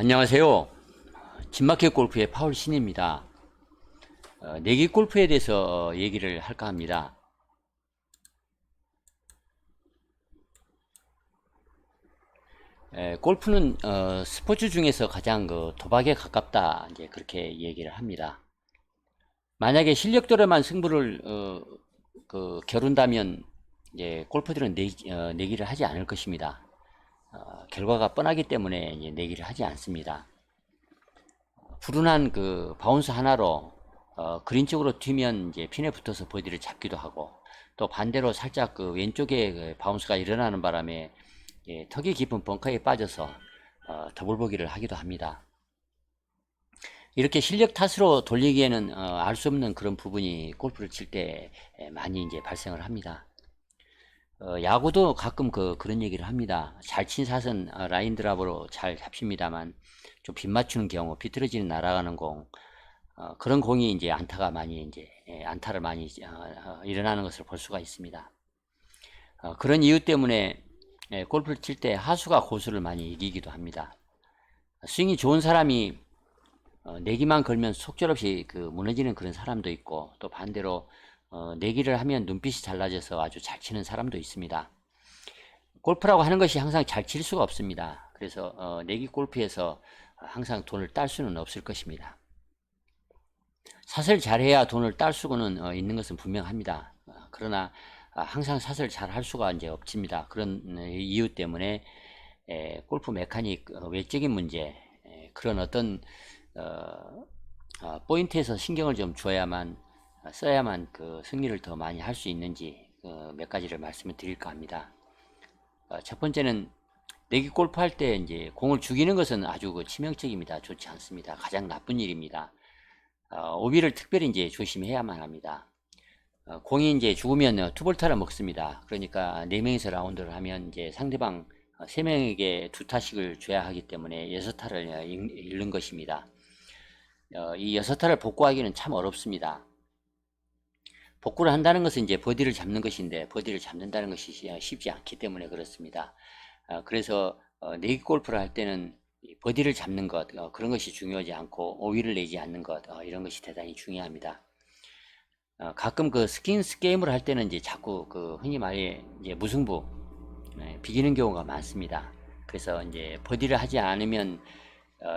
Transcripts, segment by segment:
안녕하세요. 진마켓 골프의 파울 신입니다. 내기 골프에 대해서 얘기를 할까 합니다. 골프는 스포츠 중에서 가장 도박에 가깝다, 이제 그렇게 얘기를 합니다. 만약에 실력대로만 승부를 겨룬다면 이제 골퍼들은 내기를 하지 않을 것입니다. 결과가 뻔하기 때문에 이제 내기를 하지 않습니다. 불운한 바운스 하나로 그린 쪽으로 튀면 이제 핀에 붙어서 버디를 잡기도 하고, 또 반대로 살짝 왼쪽에 바운스가 일어나는 바람에 턱이 깊은 벙커에 빠져서 더블 보기를 하기도 합니다. 이렇게 실력 탓으로 돌리기에는 알 수 없는 그런 부분이 골프를 칠 때 많이 이제 발생을 합니다. 야구도 가끔 그런 얘기를 합니다. 잘 친 샷은 라인 드랍으로 잘 잡힙니다만, 좀 빗 맞추는 경우, 비틀어지는 날아가는 공, 그런 공이 이제 안타를 많이 일어나는 것을 볼 수가 있습니다. 그런 이유 때문에 골프를 칠 때 하수가 고수를 많이 이기기도 합니다. 스윙이 좋은 사람이 내기만 걸면 속절없이 무너지는 그런 사람도 있고, 또 반대로 내기를 하면 눈빛이 달라져서 아주 잘 치는 사람도 있습니다. 골프라고 하는 것이 항상 잘 칠 수가 없습니다. 그래서 내기 골프에서 항상 돈을 딸 수는 없을 것입니다. 샷을 잘해야 돈을 딸 수는 있는 것은 분명합니다. 그러나 항상 샷을 잘 할 수가 이제 없습니다. 그런 이유 때문에 골프 메카닉 외적인 문제, 그런 어떤 포인트에서 신경을 좀 써야만 승리를 더 많이 할 수 있는지 몇 가지를 말씀을 드릴까 합니다. 첫 번째는 내기 골프 할 때 이제 공을 죽이는 것은 아주 치명적입니다. 좋지 않습니다. 가장 나쁜 일입니다. 오비를 특별히 이제 조심해야만 합니다. 공이 이제 죽으면 투볼타를 먹습니다. 그러니까 4명이서 라운드를 하면 이제 상대방 3명에게 2타씩을 줘야 하기 때문에 6타를 잃는 것입니다. 이 6타를 복구하기는 참 어렵습니다. 복구를 한다는 것은 이제 버디를 잡는 것인데, 버디를 잡는다는 것이 쉽지 않기 때문에 그렇습니다. 그래서 내기 골프를 할 때는 버디를 잡는 것, 그런 것이 중요하지 않고 오위를 내지 않는 것, 이런 것이 대단히 중요합니다. 가끔 스킨스 게임을 할 때는 이제 자꾸 흔히 말해 이제 무승부, 비기는 경우가 많습니다. 그래서 이제 버디를 하지 않으면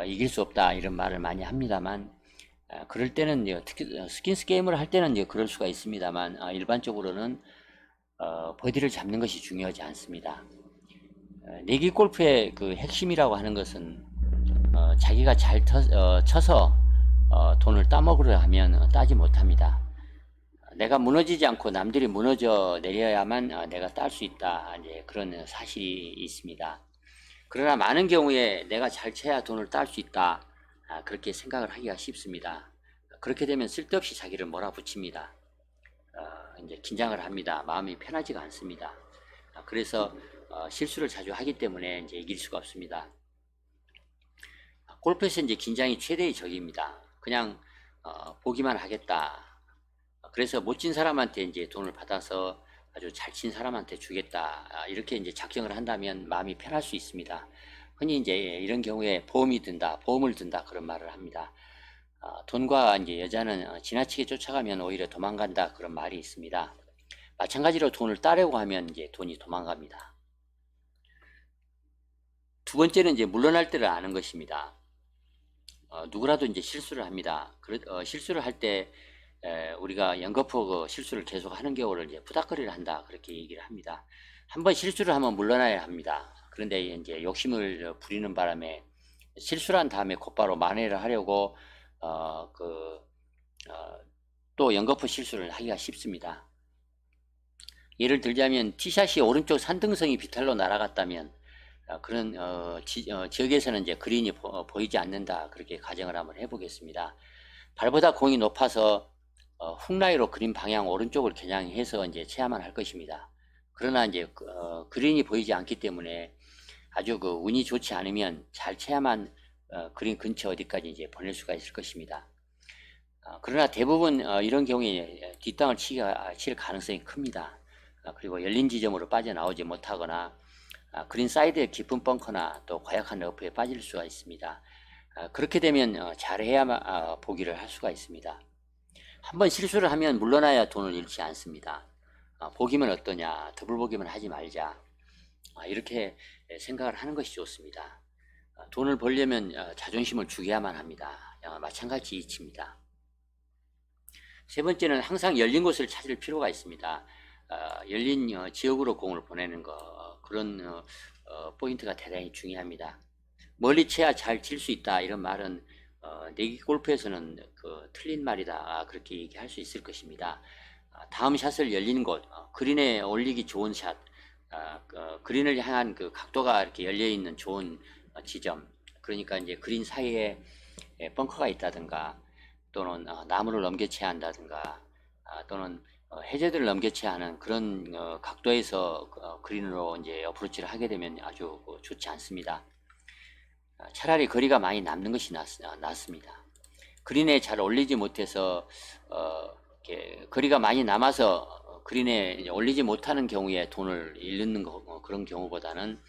이길 수 없다, 이런 말을 많이 합니다만, 그럴 때는 특히 스킨스 게임을 할 때는 그럴 수가 있습니다만, 일반적으로는 버디를 잡는 것이 중요하지 않습니다. 내기 골프의 핵심이라고 하는 것은 자기가 잘 쳐서 돈을 따먹으려 하면 따지 못합니다. 내가 무너지지 않고 남들이 무너져 내려야만 내가 딸 수 있다, 이제 그런 사실이 있습니다. 그러나 많은 경우에 내가 잘 쳐야 돈을 딸 수 있다, 그렇게 생각을 하기가 쉽습니다. 그렇게 되면 쓸데없이 자기를 몰아붙입니다. 이제 긴장을 합니다. 마음이 편하지가 않습니다. 그래서 실수를 자주 하기 때문에 이제 이길 수가 없습니다. 골프에서 이제 긴장이 최대의 적입니다. 그냥 보기만 하겠다. 그래서 못 친 사람한테 이제 돈을 받아서 아주 잘 친 사람한테 주겠다, 이렇게 이제 작정을 한다면 마음이 편할 수 있습니다. 흔히 이제 이런 경우에 보험을 든다, 그런 말을 합니다. 돈과 이제 여자는 지나치게 쫓아가면 오히려 도망간다, 그런 말이 있습니다. 마찬가지로 돈을 따려고 하면 이제 돈이 도망갑니다. 두 번째는 이제 물러날 때를 아는 것입니다. 누구라도 이제 실수를 합니다. 실수를 할 때 우리가 연거푸 실수를 계속 하는 경우를 이제 푸닥거리를 한다, 그렇게 얘기를 합니다. 한번 실수를 하면 물러나야 합니다. 그런데 이제 욕심을 부리는 바람에 실수를 한 다음에 곧바로 만회를 하려고 또 연거푸 실수를 하기가 쉽습니다. 예를 들자면 티샷이 오른쪽 산등성이 비탈로 날아갔다면 그런 지역에서는 이제 그린이 보이지 않는다, 그렇게 가정을 한번 해보겠습니다. 발보다 공이 높아서 훅라이로 그린 방향 오른쪽을 겨냥해서 이제 쳐야만 할 것입니다. 그러나 이제 그린이 보이지 않기 때문에 아주 운이 좋지 않으면 잘 쳐야만 그린 근처 어디까지 이제 보낼 수가 있을 것입니다. 그러나 대부분 이런 경우에 뒷땅을 칠 가능성이 큽니다. 그리고 열린 지점으로 빠져나오지 못하거나 그린 사이드의 깊은 벙커나 또 과약한 러프에 빠질 수가 있습니다. 그렇게 되면 잘해야 보기를 할 수가 있습니다. 한번 실수를 하면 물러나야 돈을 잃지 않습니다. 보기면 어떠냐, 더블 보기만 하지 말자, 이렇게 생각을 하는 것이 좋습니다. 돈을 벌려면 자존심을 죽여야만 합니다. 마찬가지 이치입니다. 세 번째는 항상 열린 곳을 찾을 필요가 있습니다. 열린 지역으로 공을 보내는 거, 그런 포인트가 대단히 중요합니다. 멀리 쳐야 잘 칠 수 있다, 이런 말은 내기 골프에서는 틀린 말이다, 그렇게 얘기할 수 있을 것입니다. 다음 샷을 열린 곳, 그린에 올리기 좋은 샷, 그린을 향한 그 각도가 이렇게 열려 있는 좋은 지점, 그러니까 이제 그린 사이에 벙커가 있다든가, 또는 나무를 넘겨쳐야 한다든가, 또는 해저드를 넘겨쳐야 하는 그런 각도에서 그린으로 이제 어프로치를 하게 되면 아주 좋지 않습니다. 차라리 거리가 많이 남는 것이 낫습니다. 그린에 잘 올리지 못해서 거리가 많이 남아서 그린에 올리지 못하는 경우에 돈을 잃는 그런 경우보다는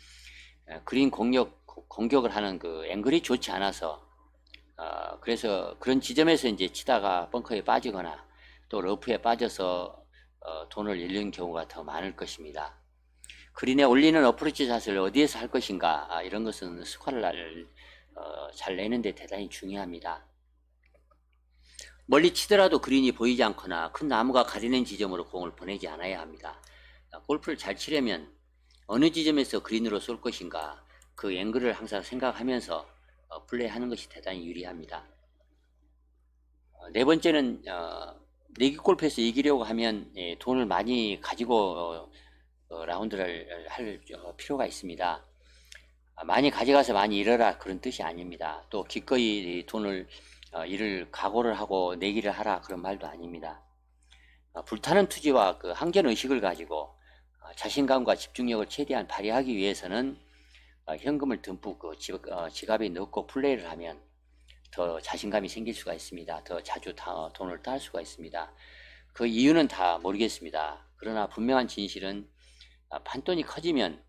그린 공격을 하는 그 앵글이 좋지 않아서 그래서 그런 지점에서 이제 치다가 벙커에 빠지거나 또 러프에 빠져서 돈을 잃는 경우가 더 많을 것입니다. 그린에 올리는 어프로치 샷을 어디에서 할 것인가, 이런 것은 스코어를 잘 내는데 대단히 중요합니다. 멀리 치더라도 그린이 보이지 않거나 큰 나무가 가리는 지점으로 공을 보내지 않아야 합니다. 골프를 잘 치려면 어느 지점에서 그린으로 쏠 것인가, 그 앵글을 항상 생각하면서 플레이하는 것이 대단히 유리합니다. 네 번째는 내기 골프에서 이기려고 하면 돈을 많이 가지고 라운드를 할 필요가 있습니다. 많이 가져가서 많이 잃어라, 그런 뜻이 아닙니다. 또 기꺼이 돈을 잃을 각오를 하고 내기를 하라, 그런 말도 아닙니다. 불타는 투지와 그 항전 의식을 가지고 자신감과 집중력을 최대한 발휘하기 위해서는 현금을 듬뿍 지갑에 넣고 플레이를 하면 더 자신감이 생길 수가 있습니다. 더 자주 돈을 딸 수가 있습니다. 그 이유는 다 모르겠습니다. 그러나 분명한 진실은 판돈이 커지면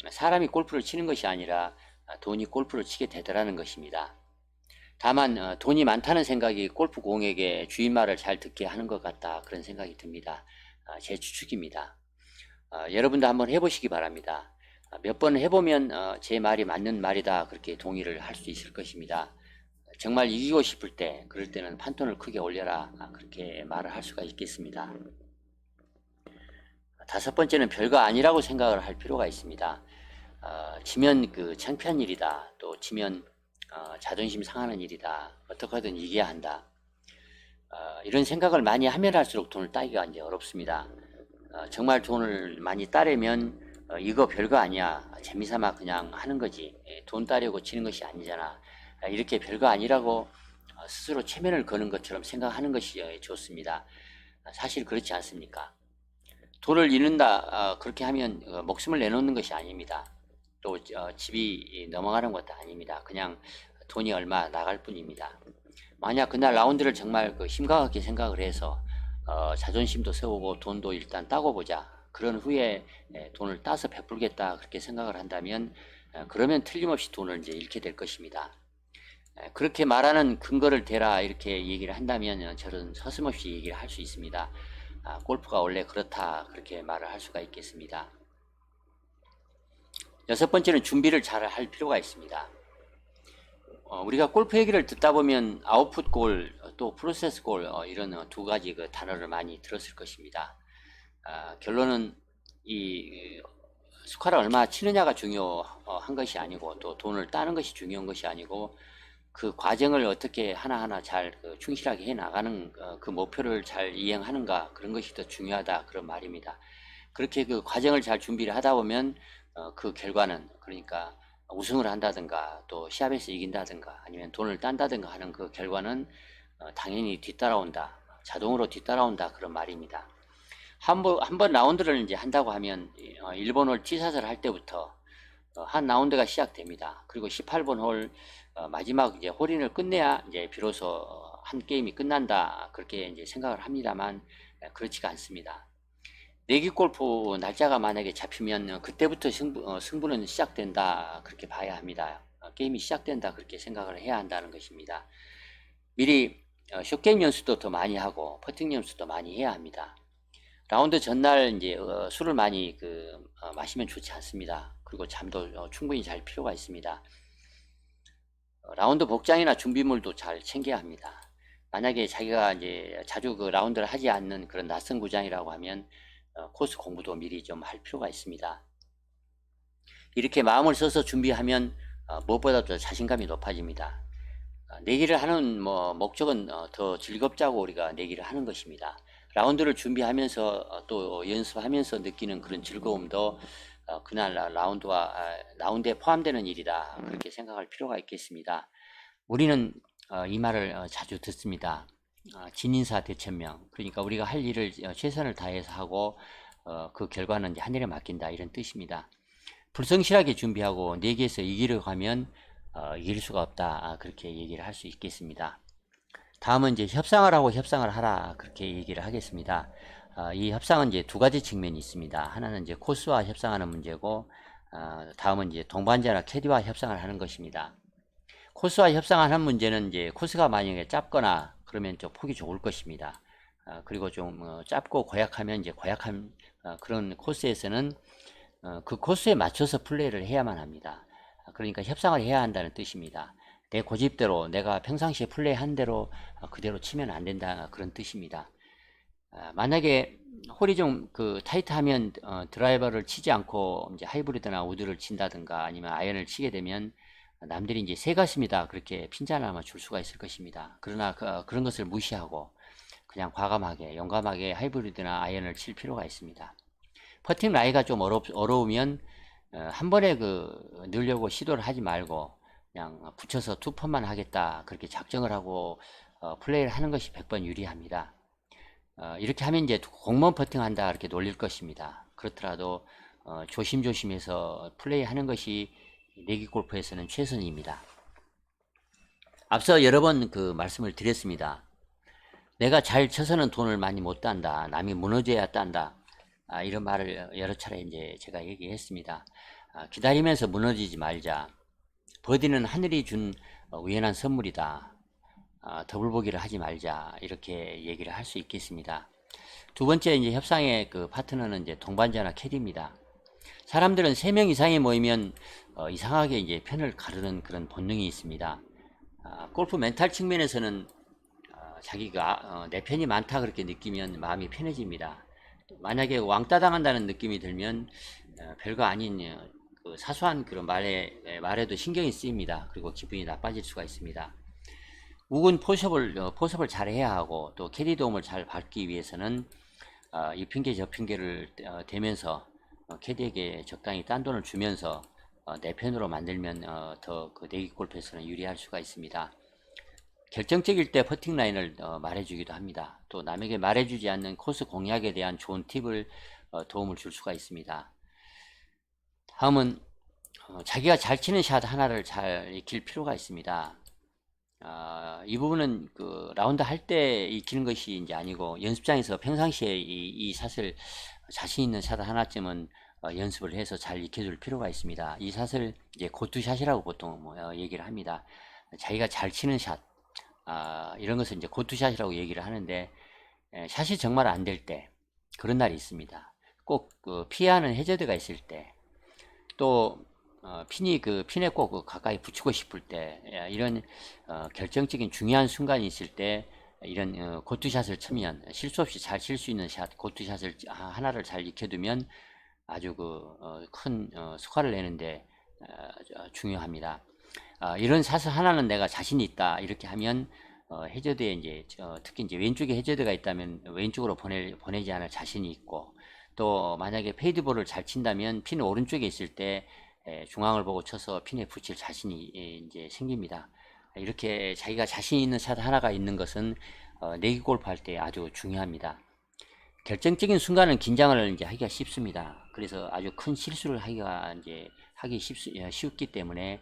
사람이 골프를 치는 것이 아니라 돈이 골프를 치게 되더라는 것입니다. 다만 돈이 많다는 생각이 골프 공에게 주인 말을 잘 듣게 하는 것 같다, 그런 생각이 듭니다. 제 추측입니다. 여러분도 한번 해보시기 바랍니다. 몇 번 해보면 제 말이 맞는 말이다, 그렇게 동의를 할 수 있을 것입니다. 정말 이기고 싶을 때, 그럴 때는 판돈을 크게 올려라, 그렇게 말을 할 수가 있겠습니다. 다섯 번째는 별거 아니라고 생각을 할 필요가 있습니다. 지면 창피한 일이다, 또 지면 자존심 상하는 일이다, 어떻게든 이겨야 한다, 이런 생각을 많이 하면 할수록 돈을 따기가 이제 어렵습니다. 정말 돈을 많이 따려면 이거 별거 아니야, 재미삼아 그냥 하는 거지, 돈 따려고 치는 것이 아니잖아, 이렇게 별거 아니라고 스스로 체면을 거는 것처럼 생각하는 것이 좋습니다. 사실 그렇지 않습니까? 돈을 잃는다, 그렇게 하면 목숨을 내놓는 것이 아닙니다. 또 집이 넘어가는 것도 아닙니다. 그냥 돈이 얼마 나갈 뿐입니다. 만약 그날 라운드를 정말 심각하게 생각을 해서 자존심도 세우고 돈도 일단 따고 보자, 그런 후에 돈을 따서 베풀겠다, 그렇게 생각을 한다면 그러면 틀림없이 돈을 이제 잃게 될 것입니다. 그렇게 말하는 근거를 대라, 이렇게 얘기를 한다면 저는 서슴없이 얘기를 할 수 있습니다. 골프가 원래 그렇다, 그렇게 말을 할 수가 있겠습니다. 여섯 번째는 준비를 잘 할 필요가 있습니다. 우리가 골프 얘기를 듣다 보면 아웃풋 골, 또 프로세스 골, 이런 두 가지 그 단어를 많이 들었을 것입니다. 결론은 이 스코어를 얼마나 치느냐가 중요한 것이 아니고, 또 돈을 따는 것이 중요한 것이 아니고, 그 과정을 어떻게 하나하나 잘 충실하게 해 나가는 그 목표를 잘 이행하는가, 그런 것이 더 중요하다, 그런 말입니다. 그렇게 그 과정을 잘 준비를 하다 보면 그 결과는, 그러니까 우승을 한다든가 또 시합에서 이긴다든가 아니면 돈을 딴다든가 하는 그 결과는 당연히 뒤따라온다, 자동으로 뒤따라온다, 그런 말입니다. 한번 라운드를 이제 한다고 하면 1번 홀 티샷을 할 때부터 한 라운드가 시작됩니다. 그리고 18번 홀 마지막 이제 홀인을 끝내야 이제 비로소 한 게임이 끝난다, 그렇게 이제 생각을 합니다만 그렇지가 않습니다. 내기 골프 날짜가 만약에 잡히면 그때부터 승부는 시작된다 그렇게 봐야 합니다. 게임이 시작된다 그렇게 생각을 해야 한다는 것입니다. 미리 숏게임 연습도 더 많이 하고 퍼팅 연습도 많이 해야 합니다. 라운드 전날 이제 술을 많이 마시면 좋지 않습니다. 그리고 잠도 충분히 잘 필요가 있습니다. 라운드 복장이나 준비물도 잘 챙겨야 합니다. 만약에 자기가 이제 자주 라운드를 하지 않는 그런 낯선 구장이라고 하면 코스 공부도 미리 좀 할 필요가 있습니다. 이렇게 마음을 써서 준비하면 무엇보다도 자신감이 높아집니다. 내기를 하는 목적은 더 즐겁자고 우리가 내기를 하는 것입니다. 라운드를 준비하면서 또 연습하면서 느끼는 그런 즐거움도 그날 라운드에 포함되는 일이다 그렇게 생각할 필요가 있겠습니다. 우리는 이 말을 자주 듣습니다. 진인사 대천명, 그러니까 우리가 할 일을 최선을 다해서 하고 그 결과는 이제 하늘에 맡긴다 이런 뜻입니다. 불성실하게 준비하고 내기에서 이기려고 하면 이길 수가 없다 그렇게 얘기를 할 수 있겠습니다. 다음은 이제 협상을 하고 협상을 하라 그렇게 얘기를 하겠습니다. 이 협상은 이제 두 가지 측면이 있습니다. 하나는 이제 코스와 협상하는 문제고 다음은 이제 동반자나 캐디와 협상을 하는 것입니다. 코스와 협상하는 문제는 이제 코스가 만약에 짧거나 그러면 좀 폭이 좋을 것입니다. 그리고 좀 짧고 고약하면 이제 고약한 그런 코스에서는 그 코스에 맞춰서 플레이를 해야만 합니다. 그러니까 협상을 해야 한다는 뜻입니다. 내 고집대로 내가 평상시에 플레이한 대로 그대로 치면 안 된다 그런 뜻입니다. 만약에 홀이 좀 타이트하면 드라이버를 치지 않고 이제 하이브리드나 우드를 친다든가 아니면 아이언을 치게 되면 남들이 이제 새 것입니다 그렇게 핀잔을 아마 줄 수가 있을 것입니다. 그러나 그런 것을 무시하고 그냥 과감하게 용감하게 하이브리드나 아이언을 칠 필요가 있습니다. 퍼팅 라이가 좀 어려우면 한 번에 넣으려고 시도를 하지 말고 그냥 붙여서 투펀만 하겠다 그렇게 작정을 하고 플레이를 하는 것이 100번 유리합니다. 이렇게 하면 이제 공무원 퍼팅 한다 이렇게 놀릴 것입니다. 그렇더라도 조심조심해서 플레이 하는 것이 내기 골프에서는 최선입니다. 앞서 여러 번 말씀을 드렸습니다. 내가 잘 쳐서는 돈을 많이 못 딴다. 남이 무너져야 딴다. 이런 말을 여러 차례 이제 제가 얘기했습니다. 기다리면서 무너지지 말자. 버디는 하늘이 준 우연한 선물이다. 더블보기를 하지 말자. 이렇게 얘기를 할 수 있겠습니다. 두 번째 이제 협상의 파트너는 이제 동반자나 캐디입니다. 사람들은 3명 이상이 모이면 이상하게 이제 편을 가르는 그런 본능이 있습니다. 골프 멘탈 측면에서는 자기가 내 편이 많다 그렇게 느끼면 마음이 편해집니다. 만약에 왕따 당한다는 느낌이 들면 별거 아닌 사소한 그런 말에도 신경이 쓰입니다. 그리고 기분이 나빠질 수가 있습니다. 묵은 포섭을 잘 해야 하고 또 캐디 도움을 잘 받기 위해서는 이 핑계 저 핑계를 대면서 캐디에게 적당히 딴 돈을 주면서 내 편으로 만들면 더 내기 골프에서는 유리할 수가 있습니다. 결정적일 때 퍼팅 라인을 말해주기도 합니다. 또 남에게 말해주지 않는 코스 공략에 대한 좋은 팁을 도움을 줄 수가 있습니다. 다음은 자기가 잘 치는 샷 하나를 잘 익힐 필요가 있습니다. 이 부분은 라운드 할 때 익히는 것이 이제 아니고 연습장에서 평상시에 이 샷을 자신 있는 샷 하나쯤은 연습을 해서 잘 익혀줄 필요가 있습니다. 이 샷을 이제 고투샷이라고 보통 얘기를 합니다. 자기가 잘 치는 샷, 이런 것을 이제 고투샷이라고 얘기를 하는데 샷이 정말 안 될 때 그런 날이 있습니다. 꼭 피하는 해저드가 있을 때 또 핀에 꼭 가까이 붙이고 싶을 때 이런 결정적인 중요한 순간이 있을 때 이런 고투샷을 치면 실수 없이 잘 칠 수 있는 샷 고투샷을 하나를 잘 익혀두면 아주 큰 스코어를 내는데 중요합니다. 이런 샷을 하나는 내가 자신이 있다 이렇게 하면 해저드에 이제 특히 이제 왼쪽에 해저드가 있다면 왼쪽으로 보내지 않을 자신이 있고 또 만약에 페이드볼을 잘 친다면 핀 오른쪽에 있을 때 중앙을 보고 쳐서 핀에 붙일 자신이 이제 생깁니다. 이렇게 자기가 자신 있는 샷 하나가 있는 것은 내기 골프 할 때 아주 중요합니다. 결정적인 순간은 긴장을 이제 하기가 쉽습니다. 그래서 아주 큰 실수를 하기 쉽기 때문에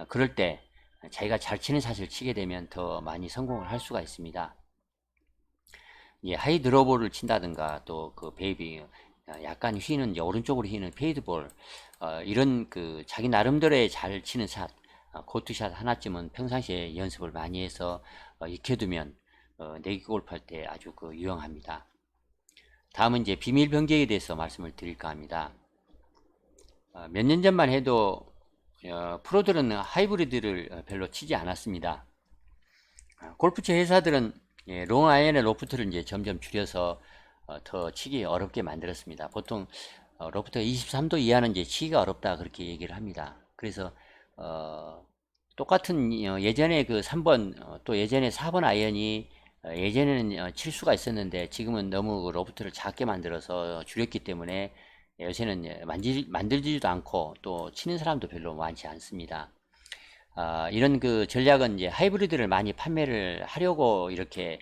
그럴 때 자기가 잘 치는 샷을 치게 되면 더 많이 성공을 할 수가 있습니다. 하이 드로우볼을 친다든가 또 베이비 약간 휘는 이제 오른쪽으로 휘는 페이드볼, 이런 그 자기 나름대로의 잘 치는 샷, 고투샷 하나쯤은 평상시에 연습을 많이 해서 익혀두면 내기 골프할 때 아주 그 유용합니다. 다음은 이제 비밀 변경에 대해서 말씀을 드릴까 합니다. 몇 년 전만 해도 프로들은 하이브리드를 별로 치지 않았습니다. 골프채 회사들은 롱 아이언의 로프트를 이제 점점 줄여서 더 치기 어렵게 만들었습니다. 보통 로프트가 23도 이하는 이제 치기가 어렵다 그렇게 얘기를 합니다. 그래서 똑같은 예전에 그 3번 또 예전에 4번 아이언이 예전에는 칠 수가 있었는데 지금은 너무 로프트를 작게 만들어서 줄였기 때문에 요새는 만들지도 않고 또 치는 사람도 별로 많지 않습니다. 이런 그 전략은 이제 하이브리드를 많이 판매를 하려고 이렇게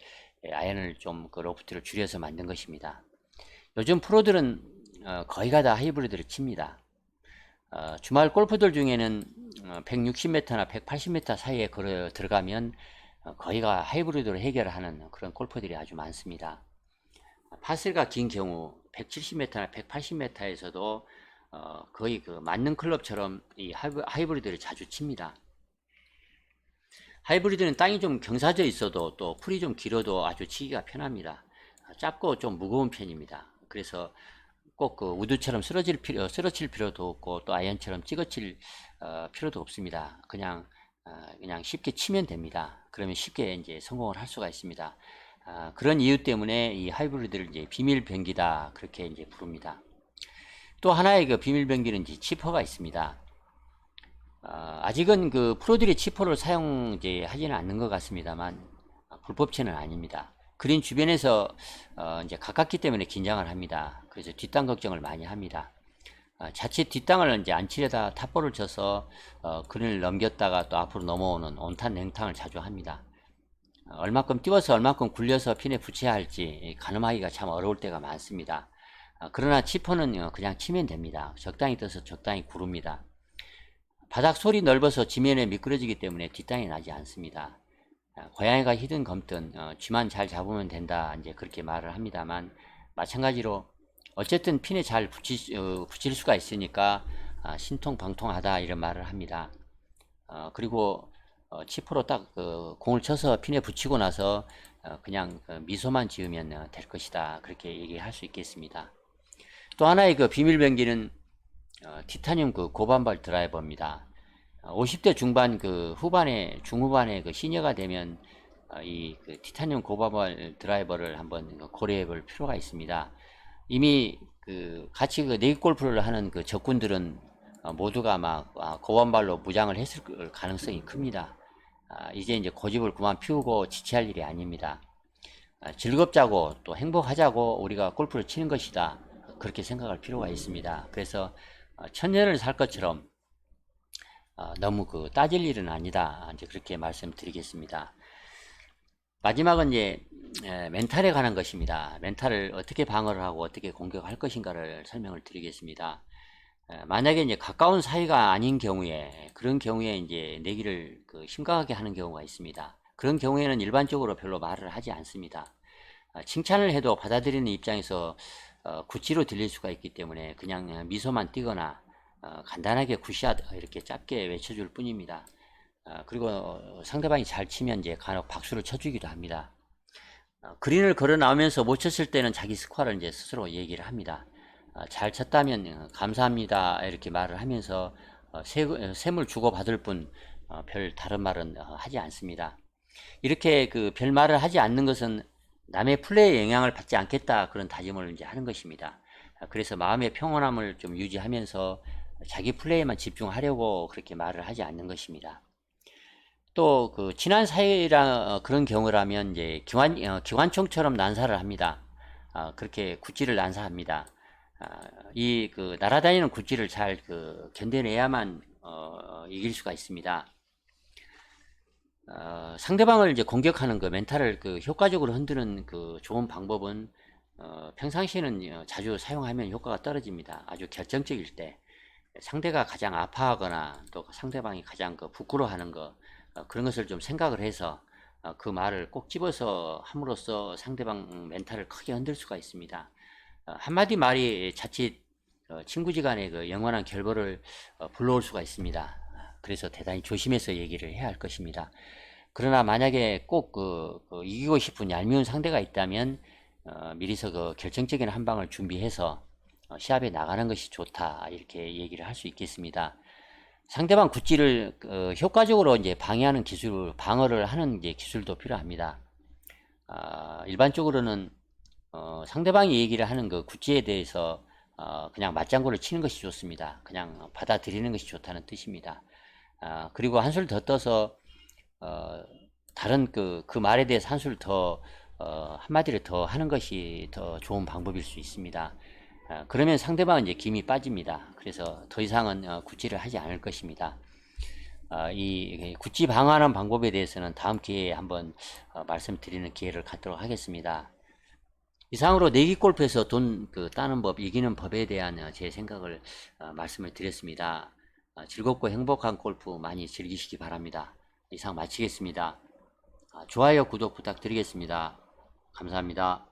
아이언을 좀 그 로프트를 줄여서 만든 것입니다. 요즘 프로들은 거의 다 하이브리드를 칩니다. 주말 골프들 중에는 160m나 180m 사이에 들어가면 거의가 하이브리드로 해결하는 그런 골퍼들이 아주 많습니다. 파스가 긴 경우 170m나 180m에서도 거의 그 맞는 클럽처럼 이 하이브리드를 자주 칩니다. 하이브리드는 땅이 좀 경사져 있어도 또 풀이 좀 길어도 아주 치기가 편합니다. 짧고 좀 무거운 편입니다. 그래서 꼭 그 우드처럼 쓰러칠 필요도 없고 또 아이언처럼 찍어칠 필요도 없습니다. 그냥 쉽게 치면 됩니다. 그러면 쉽게 이제 성공을 할 수가 있습니다. 그런 이유 때문에 이 하이브리드를 이제 비밀 변기다 그렇게 이제 부릅니다. 또 하나의 그 비밀 변기는 이제 치퍼가 있습니다. 아직은 그 프로들이 치퍼를 사용 이제 하지는 않는 것 같습니다만 불법체는 아닙니다. 그린 주변에서 이제 가깝기 때문에 긴장을 합니다. 그래서 뒷땅 걱정을 많이 합니다. 자칫 뒷땅을 이제 안 치려다 탑볼을 쳐서 그린을 넘겼다가 또 앞으로 넘어오는 온탄 냉탕을 자주 합니다. 얼마큼 띄워서 얼마큼 굴려서 핀에 붙여야 할지 가늠하기가 참 어려울 때가 많습니다. 그러나 치퍼는 그냥 치면 됩니다. 적당히 떠서 적당히 구릅니다. 바닥 솔이 넓어서 지면에 미끄러지기 때문에 뒷땅이 나지 않습니다. 고양이가 히든 검든 쥐만 잘 잡으면 된다 이제 그렇게 말을 합니다만 마찬가지로 어쨌든 핀에 잘 붙일 수가 있으니까 신통방통하다 이런 말을 합니다. 그리고 치포로 딱 공을 쳐서 핀에 붙이고 나서 그냥 미소만 지으면 될 것이다 그렇게 얘기할 수 있겠습니다. 또 하나의 그 비밀 변기는 티타늄 그 고반발 드라이버입니다. 50대 중반 그 중후반에 그 시니어가 되면 이 그 티타늄 고반발 드라이버를 한번 고려해 볼 필요가 있습니다. 이미 그 같이 그 네기 골프를 하는 그 적군들은 모두가 막 고반발로 무장을 했을 가능성이 큽니다. 이제 고집을 그만 피우고 지체할 일이 아닙니다. 즐겁자고 또 행복하자고 우리가 골프를 치는 것이다. 그렇게 생각할 필요가 있습니다. 그래서 천년을 살 것처럼 너무 그 따질 일은 아니다. 이제 그렇게 말씀드리겠습니다. 마지막은 이제 멘탈에 관한 것입니다. 멘탈을 어떻게 방어를 하고 어떻게 공격할 것인가를 설명을 드리겠습니다. 만약에 이제 가까운 사이가 아닌 경우에 그런 경우에 이제 내기를 그 심각하게 하는 경우가 있습니다. 그런 경우에는 일반적으로 별로 말을 하지 않습니다. 칭찬을 해도 받아들이는 입장에서 구치로 들릴 수가 있기 때문에 그냥 미소만 띄거나 간단하게 굿샷 이렇게 짧게 외쳐줄 뿐입니다. 그리고 상대방이 잘 치면 이제 간혹 박수를 쳐주기도 합니다. 그린을 걸어 나오면서 못 쳤을 때는 자기 스코어를 이제 스스로 얘기를 합니다. 잘 쳤다면 감사합니다 이렇게 말을 하면서 셈을 주고 받을 뿐 별 다른 말은 하지 않습니다. 이렇게 그 별 말을 하지 않는 것은 남의 플레이에 영향을 받지 않겠다 그런 다짐을 이제 하는 것입니다. 그래서 마음의 평온함을 좀 유지하면서 자기 플레이에만 집중하려고 그렇게 말을 하지 않는 것입니다. 또 그 친한 사이라 그런 경우라면 이제 기관총처럼 난사를 합니다. 그렇게 굿즈를 난사합니다. 이 그 날아다니는 굿즈를 잘 그 견뎌내야만 이길 수가 있습니다. 상대방을 이제 공격하는 그 멘탈을 그 효과적으로 흔드는 그 좋은 방법은 평상시에는 자주 사용하면 효과가 떨어집니다. 아주 결정적일 때 상대가 가장 아파하거나 또 상대방이 가장 그 부끄러워하는 거 그런 것을 좀 생각을 해서 그 말을 꼭 집어서 함으로써 상대방 멘탈을 크게 흔들 수가 있습니다. 한마디 말이 자칫 친구지간의 그 영원한 결별을 불러올 수가 있습니다. 그래서 대단히 조심해서 얘기를 해야 할 것입니다. 그러나 만약에 꼭 이기고 싶은 얄미운 상대가 있다면 미리서 그 결정적인 한 방을 준비해서 시합에 나가는 것이 좋다, 이렇게 얘기를 할 수 있겠습니다. 상대방 구찌를 효과적으로 이제 방해하는 기술, 방어를 하는 이제 기술도 필요합니다. 일반적으로는 상대방이 얘기를 하는 그 구찌에 대해서 그냥 맞장구를 치는 것이 좋습니다. 그냥 받아들이는 것이 좋다는 뜻입니다. 그리고 한술 더 떠서 다른 그 말에 대해서 한술 더 한마디를 더 하는 것이 더 좋은 방법일 수 있습니다. 그러면 상대방은 이제 김이 빠집니다. 그래서 더 이상은 구찌를 하지 않을 것입니다. 이 구찌 방어하는 방법에 대해서는 다음 기회에 한번 말씀드리는 기회를 갖도록 하겠습니다. 이상으로 내기 골프에서 돈 따는 법, 이기는 법에 대한 제 생각을 말씀을 드렸습니다. 즐겁고 행복한 골프 많이 즐기시기 바랍니다. 이상 마치겠습니다. 좋아요, 구독 부탁드리겠습니다. 감사합니다.